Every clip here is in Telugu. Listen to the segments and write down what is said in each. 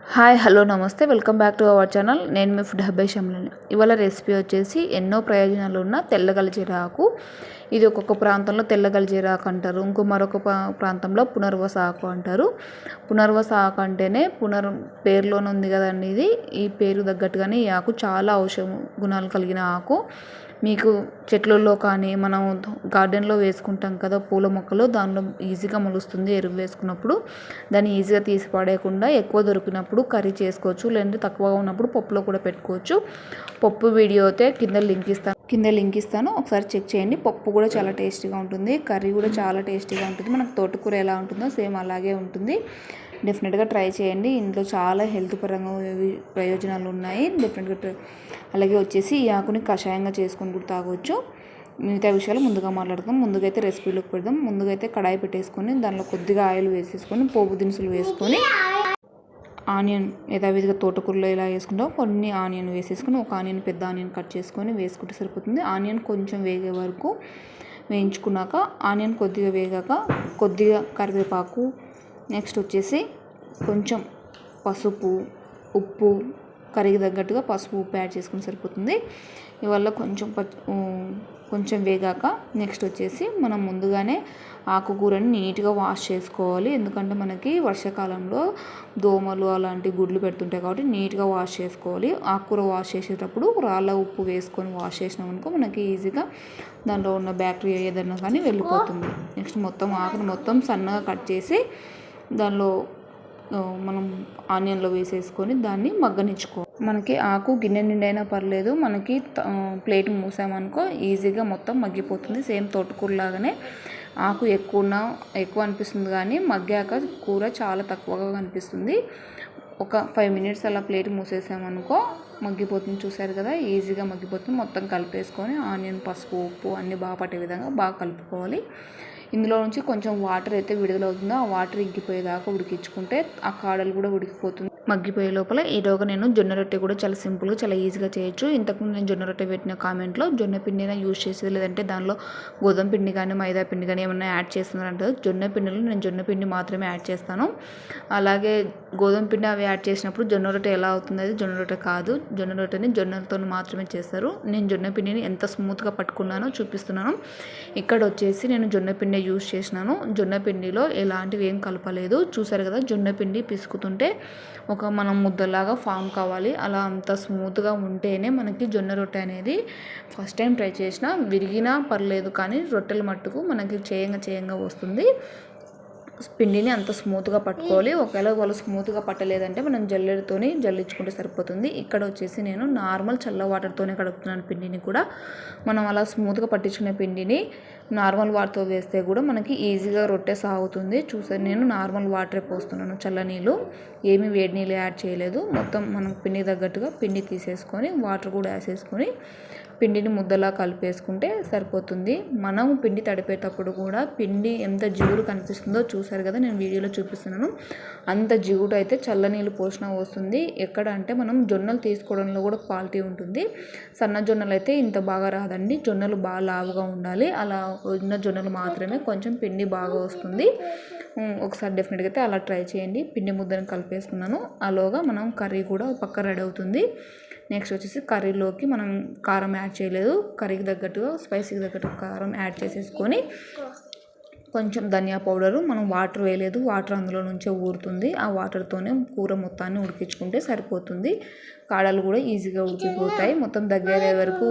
హాయ్ హలో నమస్తే welcome back to our channel. నేను మీ ఫుడ్ హబ్బై షమ్లని. ఇవాళ రెసిపీ వచ్చేసి ఎన్నో ప్రయోజనాలు ఉన్న తెల్ల గల్జీర ఆకు. ఇది ఒక్కొక్క ప్రాంతంలో తెల్ల గల్జీర ఆకు అంటారు, మరొక ప్రాంతంలో పునర్వస ఆకు అంటారు. పునర్వస ఆకు అంటేనే పేరులోనే ఉంది కదండి. ఈ పేరు తగ్గట్టుగానే ఈ ఆకు చాలా ఔషధ గుణాలు కలిగిన ఆకు. మీకు చెట్లలో కానీ మనం గార్డెన్లో వేసుకుంటాం కదా పూల మొక్కలు, దానిలో ఈజీగా మొలుస్తుంది. ఎరువు వేసుకున్నప్పుడు దాన్ని ఈజీగా తీసి పడేయకుండా ఎక్కువ దొరికినప్పుడు కర్రీ చేసుకోవచ్చు, లేదంటే తక్కువగా ఉన్నప్పుడు పప్పులో కూడా పెట్టుకోవచ్చు. పప్పు వీడియో అయితే కింద లింక్ ఇస్తాను, ఒకసారి చెక్ చేయండి. పప్పు కూడా చాలా టేస్టీగా ఉంటుంది, కర్రీ కూడా చాలా టేస్టీగా ఉంటుంది. మనకు తోటకూర ఎలా ఉంటుందో సేమ్ అలాగే ఉంటుంది. డెఫినెట్గా ట్రై చేయండి. ఇందులో చాలా హెల్త్ పరంగా ప్రయోజనాలు ఉన్నాయి. డెఫినెట్గా అలాగే వచ్చేసి ఈ ఆకుని కషాయంగా చేసుకొని కూడా తాగవచ్చు. మిగతా విషయాలు ముందుగా మాట్లాడదాం. ముందుగా అయితే రెసిపీలోకి పెడదాం. ముందుగా అయితే కడాయి పెట్టేసుకొని దానిలో కొద్దిగా ఆయిల్ వేసేసుకొని పోపు దినుసులు వేసుకొని ఆనియన్ యథావిధిగా తోటకూరలో ఎలా వేసుకుంటామో కొన్ని ఆనియన్ వేసేసుకొని ఒక ఆనియన్ పెద్ద ఆనియన్ కట్ చేసుకొని వేసుకుంటే సరిపోతుంది. ఆనియన్ కొంచెం వేగే వరకు వేయించుకున్నాక ఆనియన్ కొద్దిగా వేగాక కొద్దిగా కరివేపాకు, నెక్స్ట్ వచ్చేసి కొంచెం పసుపు, ఉప్పు, కర్రీకి తగ్గట్టుగా పసుపు ఉప్పు యాడ్ చేసుకుని సరిపోతుంది. ఇవల్ల కొంచెం వేగాక నెక్స్ట్ వచ్చేసి మనం ముందుగానే ఆకుకూరని నీట్గా వాష్ చేసుకోవాలి. ఎందుకంటే మనకి వర్షాకాలంలో దోమలు అలాంటి గుడ్లు పెడుతుంటాయి కాబట్టి నీట్గా వాష్ చేసుకోవాలి. ఆకుకూర వాష్ చేసేటప్పుడు రాళ్ళ ఉప్పు వేసుకొని వాష్ చేసినాం అనుకో మనకి ఈజీగా దాంట్లో ఉన్న బ్యాక్టీరియా ఏదైనా కానీ వెళ్ళిపోతుంది. నెక్స్ట్ ఆకుని మొత్తం సన్నగా కట్ చేసి దానిలో మనం ఆనియన్లో వేసేసుకొని దాన్ని మగ్గనిచ్చుకో. మనకి ఆకు గిన్నె నిండైనా పర్లేదు, మనకి ప్లేట్ మూసామనుకో ఈజీగా మొత్తం మగ్గిపోతుంది. సేమ్ తోటకూరలాగానే ఆకు ఎక్కువ అనిపిస్తుంది, కానీ మగ్గాక కూర చాలా తక్కువగా కనిపిస్తుంది. ఒక 5 మినిట్స్ అలా ప్లేట్ మూసేసామనుకో మగ్గిపోతుంది. చూసారు కదా, ఈజీగా మగ్గిపోతుంది. మొత్తం కలిపేసుకొని ఆనియన్, పసుపు, ఉప్పు అన్నీ బాగా పట్టే విధంగా బాగా కలుపుకోవాలి. ఇందులో నుంచి కొంచెం వాటర్ అయితే విడుదలవుతుందో ఆ వాటర్ ఇంకిపోయేదాకా ఉడికించుకుంటే ఆ కాడలు కూడా ఉడికిపోతుంది. మగ్గిపోయే లోపల ఈలోగా నేను జొన్న రొట్టె కూడా చాలా సింపుల్గా చాలా ఈజీగా చేయొచ్చు. ఇంతకుముందు నేను జొన్న రొట్టె పెట్టిన కామెంట్లో జొన్న పిండినా యూజ్ చేసేది, లేదంటే దానిలో గోధుమ పిండి కానీ మైదా పిండి కానీ ఏమన్నా యాడ్ చేస్తున్నారంటే జొన్న పిండిలో నేను జొన్న పిండి మాత్రమే యాడ్ చేస్తాను. అలాగే గోధుమ పిండి అవి యాడ్ చేసినప్పుడు జొన్న రొట్టె ఎలా అవుతుంది, అది జొన్న రొట్టె కాదు. జొన్న రొట్టెని జొన్నలతో మాత్రమే చేస్తారు. నేను జొన్న పిండిని ఎంత స్మూత్గా పట్టుకున్నానో చూపిస్తున్నాను. ఇక్కడ వచ్చేసి నేను జొన్న పిండి యూజ్ చేసినాను. జొన్న పిండిలో ఎలాంటివి ఏం కలపలేదు. చూసారు కదా, జొన్న పిండి పిసుకుతుంటే మనం ముద్దలాగా ఫామ్ కావాలి. అలా అంత స్మూత్గా ఉంటేనే మనకి జొన్న రొట్టె అనేది ఫస్ట్ టైం ట్రై చేసినా విరిగినా పర్లేదు, కానీ రొట్టెల మట్టుకు మనకి చేయంగా వస్తుంది. పిండిని అంత స్మూత్గా పట్టుకోవాలి. ఒకవేళ వాళ్ళు స్మూత్గా పట్టలేదంటే మనం జల్లెడతోని జల్లించుకుంటే సరిపోతుంది. ఇక్కడ వచ్చేసి నేను నార్మల్ చల్ల వాటర్తోనే కడుపుతున్నాను పిండిని కూడా. మనం అలా స్మూత్గా పట్టించుకునే పిండిని నార్మల్ వాటర్తో వేస్తే కూడా మనకి ఈజీగా రొట్టె సాగుతుంది. చూసారు, నేను నార్మల్ వాటరే పోస్తున్నాను, చల్ల నీళ్ళు ఏమీ వేడి నీళ్ళు యాడ్ చేయలేదు. మొత్తం మనం పిండి తగ్గట్టుగా పిండి తీసేసుకొని వాటర్ కూడా వేసేసుకొని పిండిని ముద్దలా కలిపేసుకుంటే సరిపోతుంది. మనం పిండి తడిపేటప్పుడు కూడా పిండి ఎంత జిగురు కనిపిస్తుందో చూసారు కదా, నేను వీడియోలో చూపిస్తున్నాను. అంత జిగురు అయితే చల్లనీళ్ళు పోసినా వస్తుంది. ఎక్కడ అంటే మనం జొన్నలు తీసుకోవడంలో కూడా క్వాలిటీ ఉంటుంది. సన్న జొన్నలు అయితే ఇంత బాగా రాదండి. జొన్నలు బాగా లావుగా ఉండాలి. అలా ఉన్న జొన్నలు మాత్రమే కొంచెం పిండి బాగా వస్తుంది. ఒకసారి డెఫినెట్గా అయితే అలా ట్రై చేయండి. పిండి ముద్దను కలిపేసుకున్నాను. అలాగా మనం కర్రీ కూడా పక్క రెడీ అవుతుంది. నెక్స్ట్ వచ్చేసి కర్రీలోకి మనం కారం యాడ్ చేయలేదు. కర్రీకి తగ్గట్టుగా స్పైసీకి తగ్గట్టుగా కారం యాడ్ చేసేసుకొని కొంచెం ధనియా పౌడరు, మనం వాటర్ వేయలేదు, వాటర్ అందులో నుంచే ఊరుతుంది. ఆ వాటర్తోనే కూర మొత్తాన్ని ఉడికించుకుంటే సరిపోతుంది. కాడలు కూడా ఈజీగా ఉడికిపోతాయి. మొత్తం దగ్గర వరకు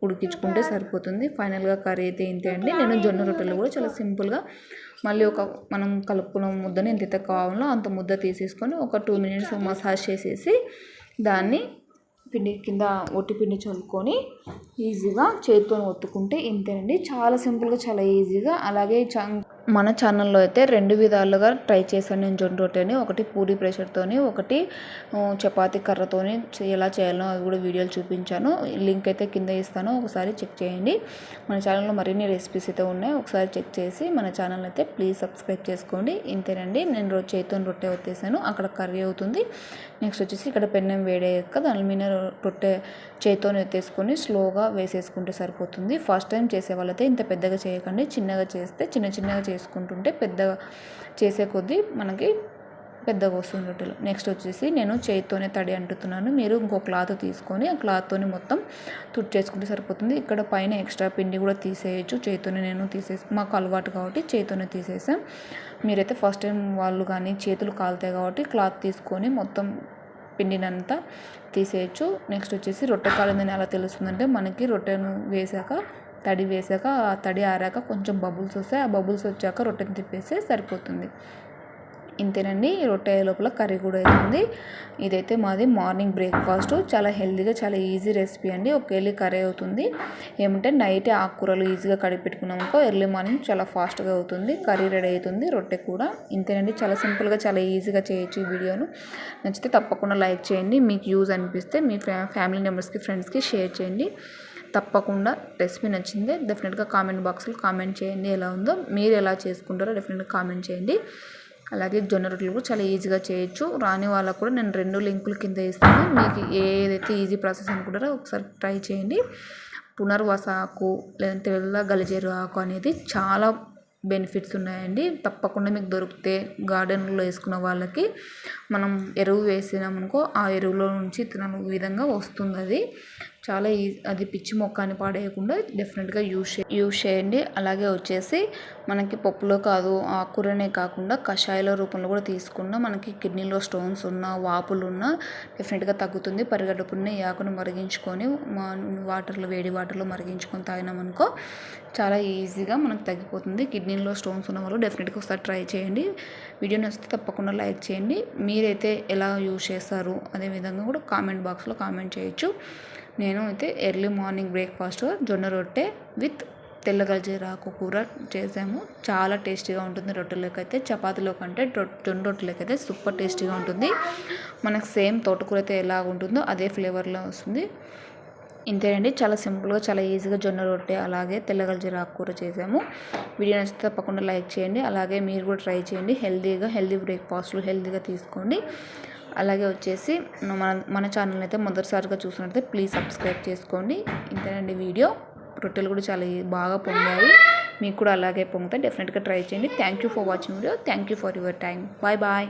ఉడికించుకుంటే సరిపోతుంది. ఫైనల్గా కర్రీ అయితే ఇంతే అండి. నేను జొన్న రొట్టెలు కూడా చాలా సింపుల్గా మళ్ళీ మనం కలుపుకున్న ముద్దని ఎంతైతే కావాలో అంత ముద్ద తీసేసుకొని ఒక 2 మినిట్స్ మసాజ్ చేసేసి దాన్ని పిండి కింద ఒట్టి పిండి చల్లుకొని ఈజీగా చేతితో ఒత్తుకుంటే ఇంతేనండి. చాలా సింపుల్గా చాలా ఈజీగా. అలాగే మన ఛానల్లో అయితే 2 విధాలుగా ట్రై చేశాను నేను జొన్న రొట్టెని. ఒకటి పూరి ప్రెషర్తోని, ఒకటి చపాతీ కర్రతోని ఎలా చేయాలో అవి కూడా వీడియోలు చూపించాను. లింక్ అయితే కింద ఇస్తాను, ఒకసారి చెక్ చేయండి. మన ఛానల్లో మరిన్ని రెసిపీస్ అయితే ఉన్నాయి, ఒకసారి చెక్ చేసి మన ఛానల్ అయితే ప్లీజ్ సబ్స్క్రైబ్ చేసుకోండి. ఇంతేనండి. నేను చేతితో రొట్టె ఒత్తేసాను, అక్కడ కర్రీ అవుతుంది. నెక్స్ట్ వచ్చేసి ఇక్కడ పెన్నం వేడయ్యాక దాని మీద రొట్టె చేతితో ఎత్తేసుకొని స్లోగా వేసేసుకుంటే సరిపోతుంది. ఫస్ట్ టైం చేసే వాళ్ళైతే ఇంత పెద్దగా చేయకండి, చిన్నగా చేస్తే చిన్నగా చేసుకుంటుంటే పెద్దగా చేసే కొద్దీ మనకి పెద్దగా వస్తుంది రొట్టెలు. నెక్స్ట్ వచ్చేసి నేను చేతితోనే తడి అంటుతున్నాను. మీరు ఇంకో క్లాత్ తీసుకొని ఆ క్లాత్తోని మొత్తం తుడిచేసుకుంటే సరిపోతుంది. ఇక్కడ పైన ఎక్స్ట్రా పిండి కూడా తీసేయచ్చు. చేతితోనే నేను మాకు అలవాటు కాబట్టి చేతితోనే తీసేసాం. మీరైతే ఫస్ట్ టైం వాళ్ళు కానీ చేతులు కాలుతాయి కాబట్టి క్లాత్ తీసుకొని మొత్తం పిండినంతా తీసేయచ్చు. నెక్స్ట్ వచ్చేసి రొట్టె కాలిందని ఎలా తెలుస్తుందంటే మనకి రొట్టెను వేసాక తడి వేసాక ఆ తడి ఆరాక కొంచెం బబుల్స్ వస్తాయి. ఆ బబుల్స్ వచ్చాక రొట్టెని తిప్పేస్తే సరిపోతుంది. ఇంతేనండి. రొట్టె లోపల కర్రీ కూడా అవుతుంది. ఇదైతే మాది మార్నింగ్ బ్రేక్ఫాస్ట్. చాలా హెల్తీగా చాలా ఈజీ రెసిపీ అండి. ఒక ఎర్లీ కర్రీ అవుతుంది. ఏమంటే నైటే ఆకుకూరలు ఈజీగా కడిగి పెట్టుకున్నామనుకో ఎర్లీ మార్నింగ్ చాలా ఫాస్ట్గా అవుతుంది. కర్రీ రెడీ అవుతుంది. రొట్టె కూడా ఇంతేనండి. చాలా సింపుల్గా చాలా ఈజీగా చేయొచ్చు. ఈ వీడియోను నచ్చితే తప్పకుండా లైక్ చేయండి. మీకు యూజ్ అనిపిస్తే మీ ఫ్యామిలీ మెంబర్స్కి ఫ్రెండ్స్కి షేర్ చేయండి. తప్పకుండా రెసిపీ నచ్చిందే డెఫినెట్గా కామెంట్ బాక్స్లో కామెంట్ చేయండి. ఎలా ఉందో మీరు ఎలా చేసుకుంటారో డెఫినెట్గా కామెంట్ చేయండి. అలాగే జొన్న రొట్టెలు కూడా చాలా ఈజీగా చేయొచ్చు. రాని వాళ్ళకు కూడా నేను 2 లింకులు కింద ఇస్తాను. మీకు ఏదైతే ఈజీ ప్రాసెస్ అనుకుంటారో ఒకసారి ట్రై చేయండి. పునర్వాస ఆకు లేదంటే తెల్ల గలిజేరు ఆకు అనేది చాలా బెనిఫిట్స్ ఉన్నాయండి. తప్పకుండా మీకు దొరికితే గార్డెన్లో వేసుకున్న వాళ్ళకి మనం ఎరువు వేసినామనుకో ఆ ఎరువులో నుంచి తినని విధంగా వస్తుంది. అది చాలా అది పిచ్చి మొక్క అని పాడేయకుండా డెఫినెట్గా యూజ్ చేయండి. అలాగే వచ్చేసి మనకి పప్పులో కాదు ఆకుకూరనే కాకుండా కషాయాల రూపంలో కూడా తీసుకున్నా మనకి కిడ్నీలో స్టోన్స్ ఉన్నా వాపులు ఉన్నా డెఫినెట్గా తగ్గుతుంది. పరిగెడుపుని ఈ ఆకును మరిగించుకొని వేడి వాటర్లో మరిగించుకొని తాగినామనుకో చాలా ఈజీగా మనకు తగ్గిపోతుంది. కిడ్నీలో స్టోన్స్ ఉన్న వాళ్ళు డెఫినెట్గా ఒకసారి ట్రై చేయండి. వీడియో నచ్చితే తప్పకుండా లైక్ చేయండి. మీరైతే ఎలా యూజ్ చేస్తారు అదే విధంగా కూడా కామెంట్ బాక్స్లో కామెంట్ చేయొచ్చు. నేను అయితే ఎర్లీ మార్నింగ్ బ్రేక్ఫాస్ట్ జొన్న రొట్టె విత్ తెల్ల గలిజేరాకు కూర చేసాము. చాలా టేస్టీగా ఉంటుంది. రొట్టెలోకి అయితే చపాతీలో కంటే జొన్న రొట్టెలోకి అయితే సూపర్ టేస్టీగా ఉంటుంది. మనకు సేమ్ తోటకూర అయితే ఎలా ఉంటుందో అదే ఫ్లేవర్లో వస్తుంది. ఇంతేనండి. చాలా సింపుల్గా చాలా ఈజీగా జొన్న రొట్టె అలాగే తెల్ల గలిజేరాకు కూర చేసాము. వీడియో నచ్చితే తప్పకుండా లైక్ చేయండి. అలాగే మీరు కూడా ట్రై చేయండి. హెల్దీ బ్రేక్ఫాస్ట్లు హెల్దీగా తీసుకోండి. అలాగే వచ్చేసి మన ఛానల్ అయితే మొదటిసారిగా చూసినట్లయితే ప్లీజ్ సబ్స్క్రైబ్ చేసుకోండి. ఇంతేనండి వీడియో. రొట్టెలు కూడా చాలా బాగా పొంగాయి. మీకు కూడా అలాగే పొంగుతాయి. డెఫినెట్గా ట్రై చేయండి. Thank you for watching video. Thank you for your time. Bye.